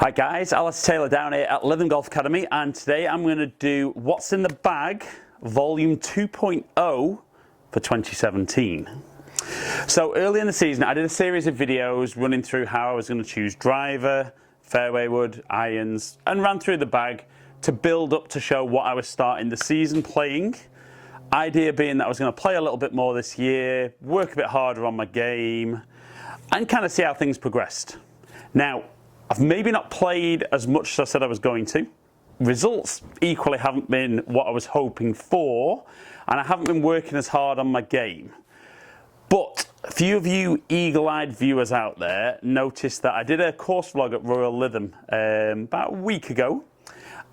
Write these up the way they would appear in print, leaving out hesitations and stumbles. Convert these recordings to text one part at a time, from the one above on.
Hi guys, Alice Taylor down here at Lytham Golf Academy, and today I'm going to do What's in the Bag Volume 2.0 for 2017. So early in the season I did a series of videos running through how I was going to choose driver, fairway wood, irons, and ran through the bag to build up to show what I was starting the season playing. Idea being that I was going to play a little bit more this year, work a bit harder on my game, and kind of see how things progressed. Now, I've maybe not played as much as I said I was going to. Results equally haven't been what I was hoping for, and I haven't been working as hard on my game. But a few of you eagle-eyed viewers out there noticed that I did a course vlog at Royal Lytham about a week ago,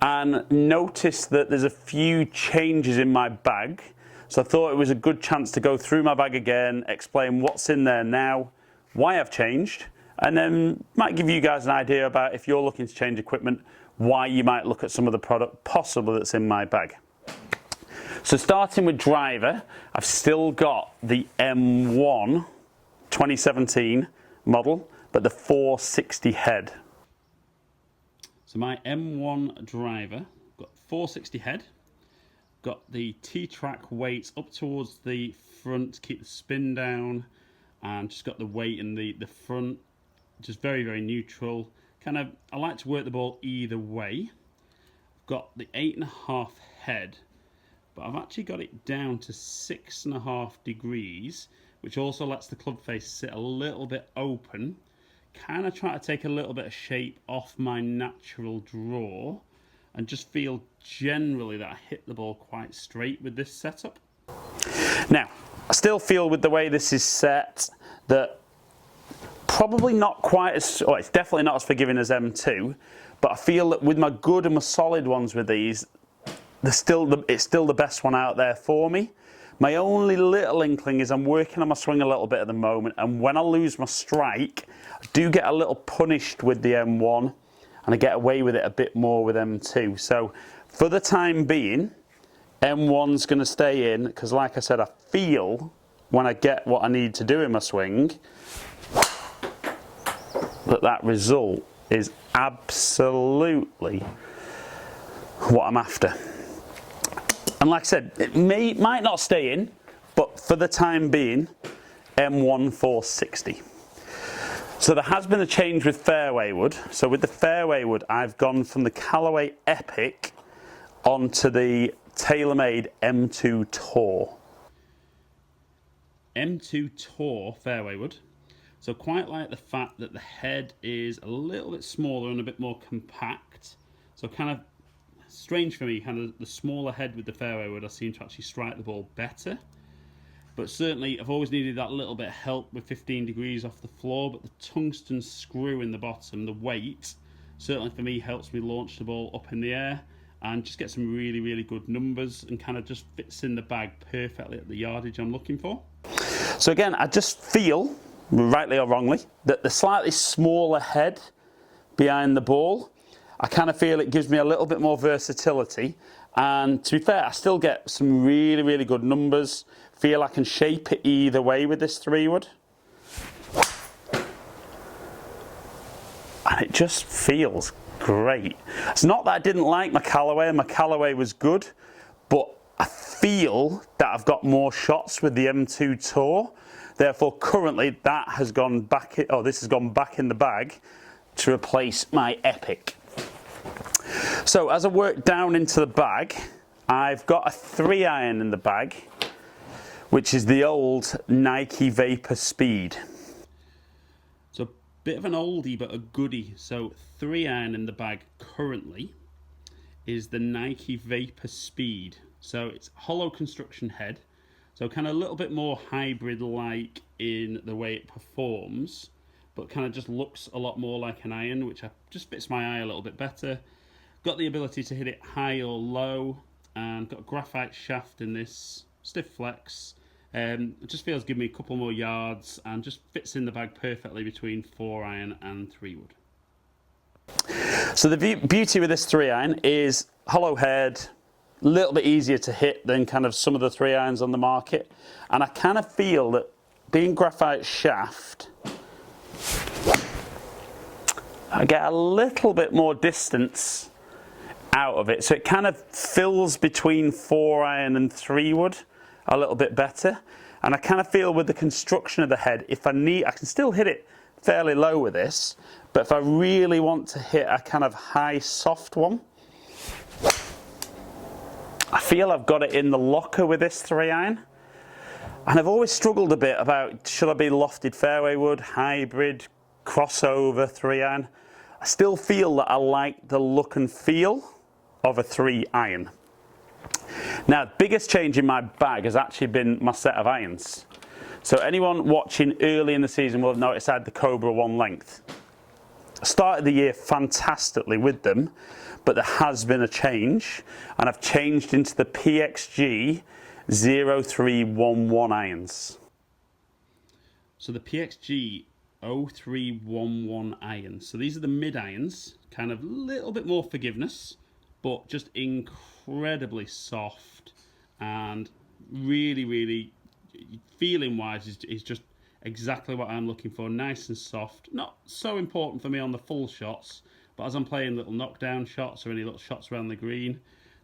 and noticed that there's a few changes in my bag. So I thought it was a good chance to go through my bag again, explain what's in there now, why I've changed, and then might give you guys an idea about if you're looking to change equipment, why you might look at some of the product possibly that's in my bag. So starting with driver, I've still got the M1 2017 model, but the 460 head. So my M1 driver, got 460 head, got the T-track weights up towards the front to keep the spin down, and just got the weight in the front, just very, very neutral. I like to work the ball either way. I've got the 8.5 head, but I've actually got it down to 6.5 degrees, which also lets the club face sit a little bit open. Kind of try to take a little bit of shape off my natural draw, and just feel generally that I hit the ball quite straight with this setup. Now, I still feel with the way this is set that probably not quite as, or it's definitely not as forgiving as M2, but I feel that with my good and my solid ones with these, it's still the best one out there for me. My only little inkling is I'm working on my swing a little bit at the moment, and when I lose my strike, I do get a little punished with the M1, and I get away with it a bit more with M2. So for the time being, M1's going to stay in, because like I said, I feel when I get what I need to do in my swing, that result is absolutely what I'm after. And like I said, it might not stay in, but for the time being, M1 460. So there has been a change with fairway wood. So with the fairway wood, I've gone from the Callaway Epic onto the TaylorMade M2 Tour. M2 Tour fairway wood. So quite like the fact that the head is a little bit smaller and a bit more compact. So kind of strange for me, kind of the smaller head with the fairway wood, I seem to actually strike the ball better. But certainly I've always needed that little bit of help with 15 degrees off the floor, but the tungsten screw in the bottom, the weight, certainly for me helps me launch the ball up in the air and just get some really, really good numbers, and kind of just fits in the bag perfectly at the yardage I'm looking for. So again, I just feel, rightly or wrongly, that the slightly smaller head behind the ball, I kind of feel it gives me a little bit more versatility, and to be fair, I still get some really, really good numbers. Feel I can shape it either way with this 3-wood, and it just feels great. It's not that I didn't like my Callaway, and my Callaway was good, but I feel that I've got more shots with the M2 Tour. Therefore, currently that has gone back, this has gone back in the bag to replace my Epic. So as I work down into the bag, I've got a 3-iron in the bag, which is the old Nike Vapor Speed. So a bit of an oldie but a goodie. So 3-iron in the bag currently is the Nike Vapor Speed. So it's hollow construction head, so kind of a little bit more hybrid-like in the way it performs, but kind of just looks a lot more like an iron, which just fits my eye a little bit better. Got the ability to hit it high or low, and got a graphite shaft in this, stiff flex. It just feels give me a couple more yards, and just fits in the bag perfectly between 4-iron and 3-wood. So the beauty with this 3-iron is hollow head, a little bit easier to hit than kind of some of the 3-irons on the market, and I kind of feel that being graphite shaft, I get a little bit more distance out of it, so it kind of fills between 4-iron and 3-wood a little bit better. And I kind of feel with the construction of the head, if I need, I can still hit it fairly low with this, but if I really want to hit a kind of high soft one, I feel I've got it in the locker with this 3-iron. And I've always struggled a bit about, should I be lofted fairway wood, hybrid, crossover 3-iron. I still feel that I like the look and feel of a 3-iron. Now, the biggest change in my bag has actually been my set of irons. So anyone watching early in the season will have noticed I had the Cobra 1 length. I started the year fantastically with them, but there has been a change, and I've changed into the PXG 0311 irons. So the PXG 0311 irons. So these are the mid irons, kind of a little bit more forgiveness, but just incredibly soft, and really feeling wise is just exactly what I'm looking for. Nice and soft, not so important for me on the full shots, but as I'm playing little knockdown shots or any little shots around the green,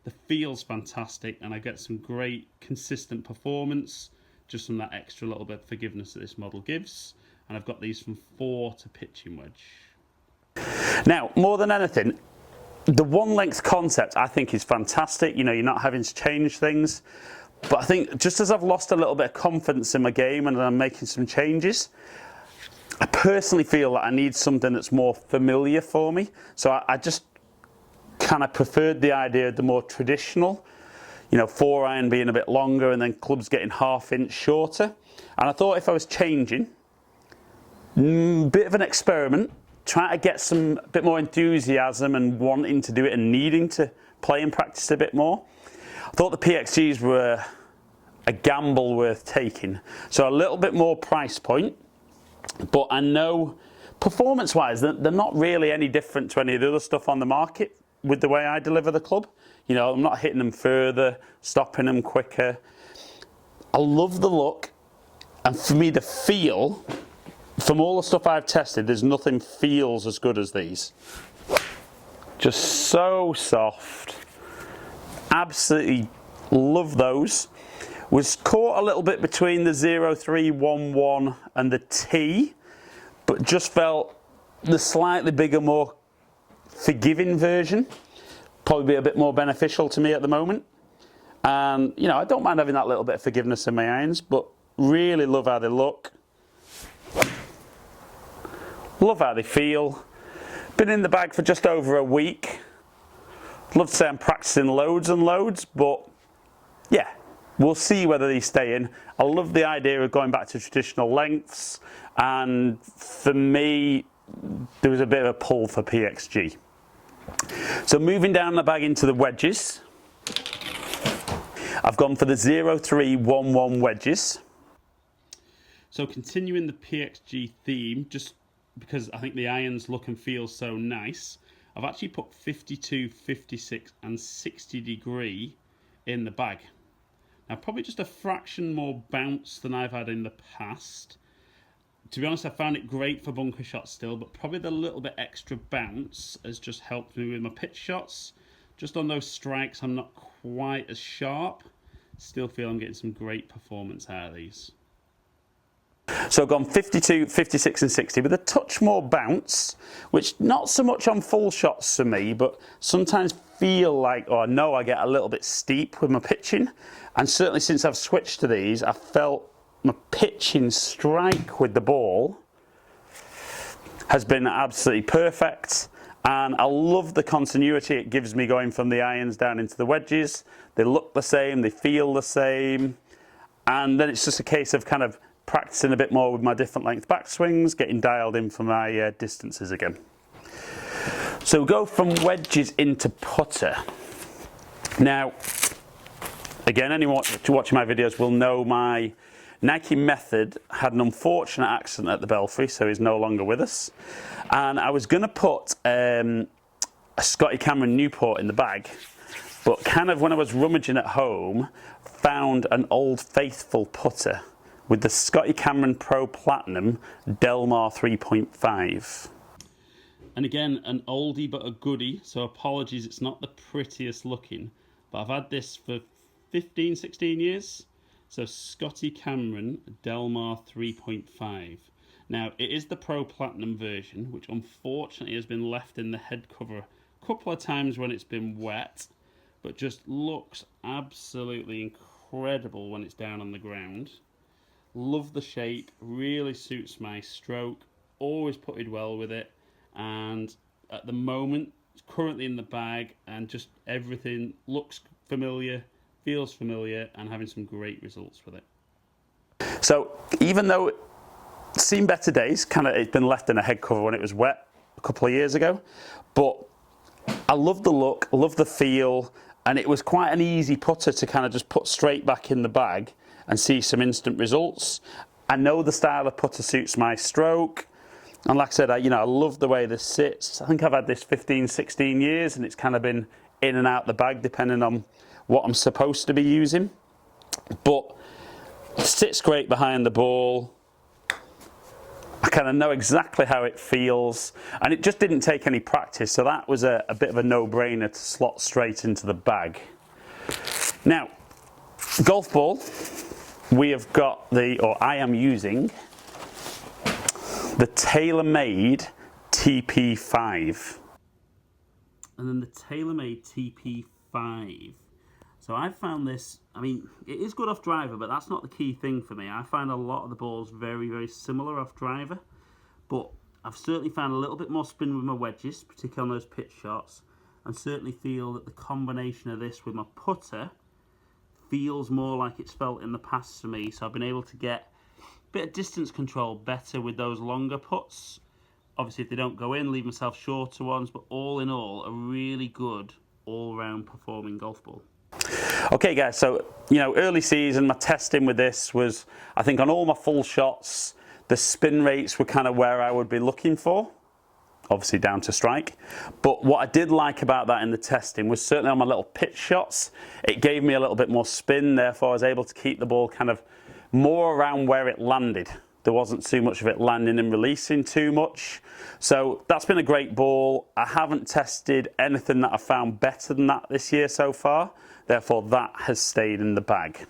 the feel's fantastic, and I get some great consistent performance just from that extra little bit of forgiveness that this model gives. And I've got these from 4 to pitching wedge. Now, more than anything, the 1 length concept I think is fantastic. You know, you're not having to change things. But I think just as I've lost a little bit of confidence in my game and I'm making some changes, I personally feel that I need something that's more familiar for me. So I just kind of preferred the idea of the more traditional, you know, 4-iron being a bit longer and then clubs getting ½ inch shorter. And I thought if I was changing, bit of an experiment, trying to get some bit more enthusiasm and wanting to do it and needing to play and practice a bit more, I thought the PXGs were a gamble worth taking. So a little bit more price point, but I know performance-wise they're not really any different to any of the other stuff on the market with the way I deliver the club. You know, I'm not hitting them further, stopping them quicker. I love the look, and for me the feel, from all the stuff I've tested, there's nothing feels as good as these. Just so soft. Absolutely love those. Was caught a little bit between the 0311 and the T, but just felt the slightly bigger, more forgiving version probably be a bit more beneficial to me at the moment. And you know, I don't mind having that little bit of forgiveness in my irons, but really love how they look. Love how they feel. Been in the bag for just over a week. Love to say I'm practicing loads and loads, but yeah, we'll see whether these stay in. I love the idea of going back to traditional lengths, and for me, there was a bit of a pull for PXG. So moving down the bag into the wedges, I've gone for the 0311 wedges. So continuing the PXG theme, just because I think the irons look and feel so nice, I've actually put 52, 56 and 60 degree in the bag. Now probably just a fraction more bounce than I've had in the past. To be honest, I found it great for bunker shots still, but probably the little bit extra bounce has just helped me with my pitch shots. Just on those strikes, I'm not quite as sharp. Still feel I'm getting some great performance out of these. So I've gone 52, 56 and 60 with a touch more bounce, which not so much on full shots for me, but sometimes feel like, or I know I get a little bit steep with my pitching. And certainly since I've switched to these, I felt my pitching strike with the ball has been absolutely perfect. And I love the continuity it gives me going from the irons down into the wedges. They look the same, they feel the same. And then it's just a case of kind of practicing a bit more with my different length backswings, getting dialed in for my distances again. So go from wedges into putter. Now, again, anyone watching my videos will know my Nike Method had an unfortunate accident at the Belfry, so he's no longer with us. And I was going to put a Scotty Cameron Newport in the bag, but kind of when I was rummaging at home, found an Old Faithful putter with the Scotty Cameron Pro Platinum Delmar 3.5. And again, an oldie but a goodie, so apologies, it's not the prettiest looking, but I've had this for 15, 16 years. So Scotty Cameron Delmar 3.5. Now, it is the Pro Platinum version, which unfortunately has been left in the head cover a couple of times when it's been wet, but just looks absolutely incredible when it's down on the ground. Love the shape, really suits my stroke, always putted well with it, and at the moment, it's currently in the bag, and just everything looks familiar, feels familiar, and having some great results with it. So even though it's seen better days, it's been left in a head cover when it was wet a couple of years ago, but I love the look, I love the feel, and it was quite an easy putter to kind of just put straight back in the bag and see some instant results. I know the style of putter suits my stroke, and like I said, I love the way this sits. I think I've had this 15, 16 years, and it's kind of been in and out the bag depending on what I'm supposed to be using. But it sits great behind the ball. I kind of know exactly how it feels, and it just didn't take any practice, so that was a bit of a no-brainer to slot straight into the bag. Now, golf ball, we have got I am using the TaylorMade TP5. And then the TaylorMade TP5. So I found this, it is good off driver, but that's not the key thing for me. I find a lot of the balls very, very similar off driver, but I've certainly found a little bit more spin with my wedges, particularly on those pitch shots, and certainly feel that the combination of this with my putter feels more like it's felt in the past for me. So I've been able to get a bit of distance control better with those longer putts. Obviously, if they don't go in, leave myself shorter ones, but all in all, a really good all-round performing golf ball. Okay guys, so early season, my testing with this was, I think on all my full shots, the spin rates were kind of where I would be looking for, obviously down to strike. But what I did like about that in the testing was certainly on my little pitch shots, it gave me a little bit more spin, therefore I was able to keep the ball kind of more around where it landed. There wasn't too much of it landing and releasing too much. So that's been a great ball. I haven't tested anything that I found better than that this year so far. Therefore, that has stayed in the bag.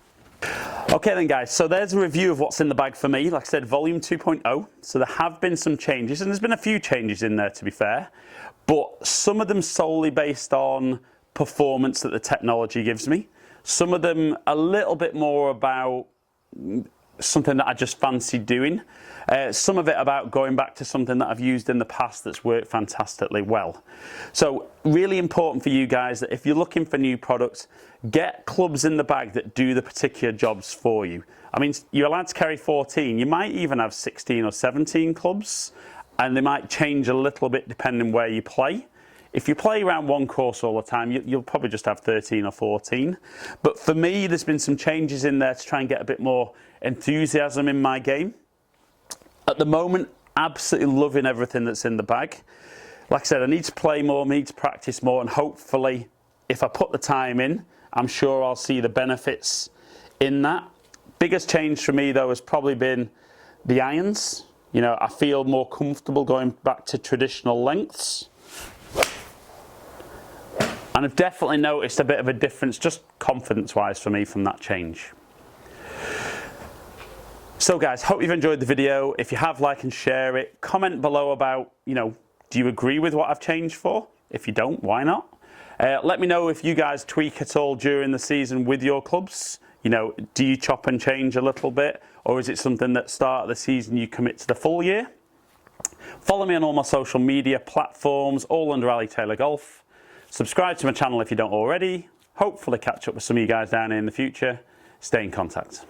Okay then guys, so there's a review of what's in the bag for me. Like I said, volume 2.0. So there have been some changes, and there's been a few changes in there to be fair, but some of them solely based on performance that the technology gives me. Some of them a little bit more about something that I just fancy doing. Some of it about going back to something that I've used in the past that's worked fantastically well. So really important for you guys that if you're looking for new products, get clubs in the bag that do the particular jobs for you. You're allowed to carry 14. You might even have 16 or 17 clubs, and they might change a little bit depending where you play. If you play around one course all the time, you'll probably just have 13 or 14. But for me, there's been some changes in there to try and get a bit more enthusiasm in my game. At the moment, absolutely loving everything that's in the bag. Like I said, I need to play more, I need to practice more, and hopefully, if I put the time in, I'm sure I'll see the benefits in that. Biggest change for me, though, has probably been the irons. I feel more comfortable going back to traditional lengths. And I've definitely noticed a bit of a difference, just confidence-wise for me, from that change. So guys, hope you've enjoyed the video. If you have, like and share it. Comment below about, do you agree with what I've changed for? If you don't, why not? Let me know if you guys tweak at all during the season with your clubs. Do you chop and change a little bit? Or is it something that start of the season you commit to the full year? Follow me on all my social media platforms, all under Ali Taylor Golf. Subscribe to my channel if you don't already. Hopefully catch up with some of you guys down here in the future. Stay in contact.